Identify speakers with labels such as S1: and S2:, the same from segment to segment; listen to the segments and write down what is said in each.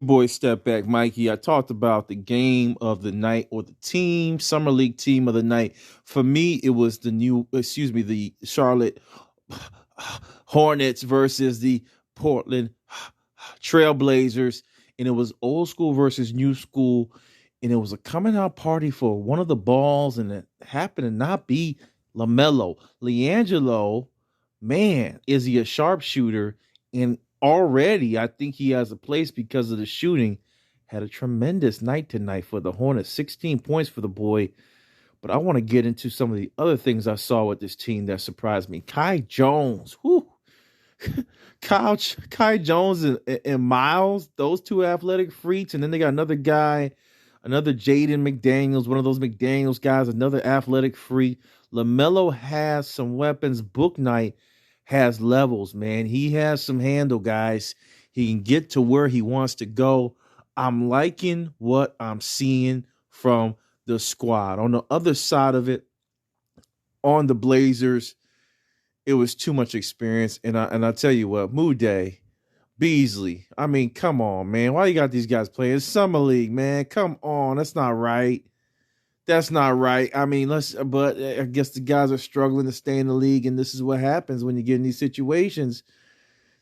S1: Boy, step back, Mikey. I talked about the game of the night or the team, summer league team of the night. For me, it was the Charlotte Hornets versus the Portland Trailblazers, and it was old school versus new school, and it was a coming out party for one of the balls, and it happened to not be Lamelo. Liangelo, man, is he a sharpshooter? And already, I think he has a place because of the shooting. Had a tremendous night tonight for the Hornets, 16 points for the boy. But I want to get into some of the other things I saw with this team that surprised me. Kai Jones, whoo, Kai Jones and Miles, those two athletic freaks, and then they got another guy, another Jaden McDaniels, one of those McDaniels guys, another athletic freak. LaMelo has some weapons. Book Night has levels, man. He has some handle, guys. He can get to where he wants to go. I'm liking what I'm seeing from the squad. On the other side of it, on the Blazers, it was too much experience. And I tell you what, Day, Beasley. I mean, come on, man. Why you got these guys playing summer league, man? Come on, that's not right. That's not right. I mean, but I guess the guys are struggling to stay in the league, and this is what happens when you get in these situations.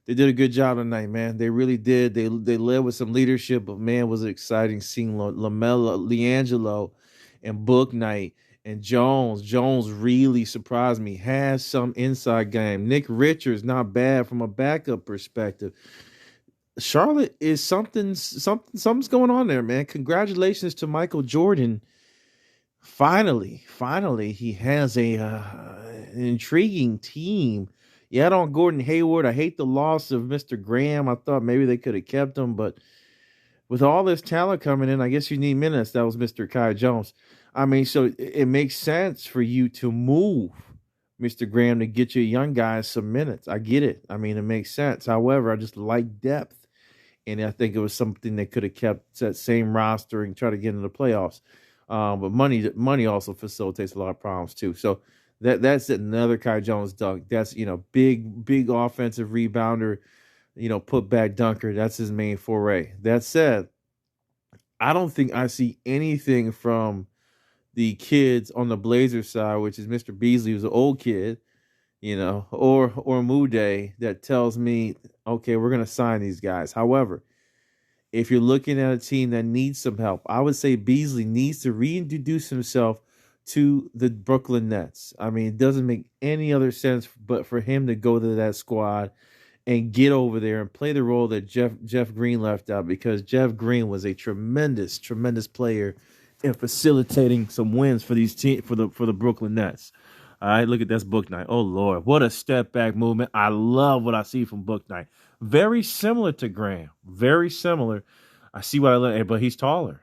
S1: They did a good job tonight, man. They really did. They led with some leadership, but man, was it exciting seeing Lamelo, Liangelo, and Book Night and Jones. Jones really surprised me. Has some inside game. Nick Richards not bad from a backup perspective. Charlotte is something's going on there, man. Congratulations to Michael Jordan. Finally, he has an intriguing team. Yeah, on Gordon Hayward. I hate the loss of Mr. Graham. I thought maybe they could have kept him, but with all this talent coming in, I guess you need minutes. That was Mr. Kai Jones. I mean, so it makes sense for you to move Mr. Graham to get your young guys some minutes. I get it. I mean, it makes sense. However, I just like depth, and I think it was something that could have kept that same roster and try to get into the playoffs. But money also facilitates a lot of problems too. So that's another Kai Jones dunk. That's big offensive rebounder, put back dunker. That's his main foray. That said, I don't think I see anything from the kids on the Blazers side, which is Mr. Beasley, who's an old kid, or Mude, that tells me, okay, we're gonna sign these guys. However, if you're looking at a team that needs some help, I would say Beasley needs to reintroduce himself to the Brooklyn Nets. I mean, it doesn't make any other sense but for him to go to that squad and get over there and play the role that Jeff Green left out, because Jeff Green was a tremendous player in facilitating some wins for these for the Brooklyn Nets. All right, look at this Book Night. Oh Lord, what a step back movement! I love what I see from Book Night. Very similar to Graham. Very similar. I see what I like, but he's taller.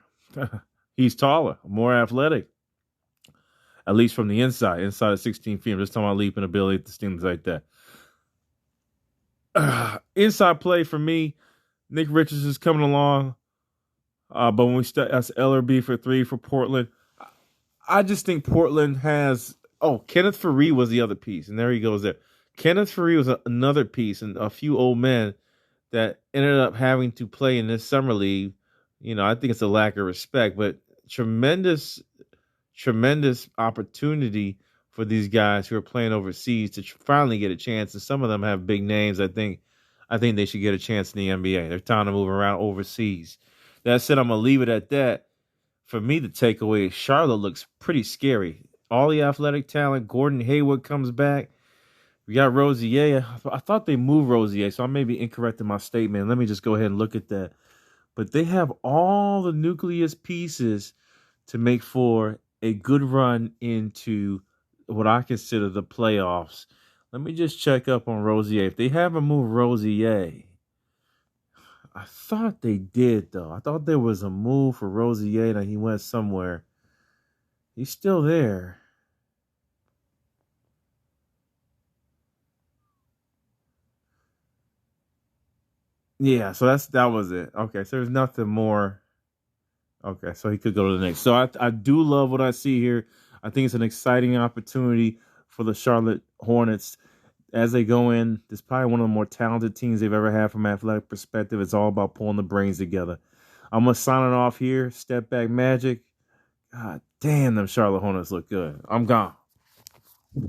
S1: He's taller, more athletic. At least from the inside of 16 feet. I'm just talking about leaping ability, things like that. Inside play for me, Nick Richards is coming along. But when we start, that's LRB for 3 for Portland. I just think Portland has. Oh, Kenneth Faried was the other piece, and there he goes there. Kenneth Faried was another piece, and a few old men that ended up having to play in this summer league. I think it's a lack of respect, but tremendous opportunity for these guys who are playing overseas to finally get a chance. And some of them have big names. I think they should get a chance in the NBA. They're time to move around overseas. That said, I'm going to leave it at that. For me, the takeaway is Charlotte looks pretty scary. All the athletic talent. Gordon Hayward comes back. We got Rozier. I thought they moved Rozier, so I may be incorrect in my statement. Let me just go ahead and look at that. But they have all the nucleus pieces to make for a good run into what I consider the playoffs. Let me just check up on Rozier. If they haven't moved Rozier, I thought they did, though. I thought there was a move for Rozier that he went somewhere. He's still there. Yeah, so that was it. Okay, so there's nothing more. Okay, so he could go to the next. So I do love what I see here. I think it's an exciting opportunity for the Charlotte Hornets.
S2: as they go in, this is probably one of the more talented teams they've ever had from an athletic perspective. It's all about pulling the brains together. I'm going to sign it off here. Step back magic. God damn, them Charlotte Hornets look good. I'm gone.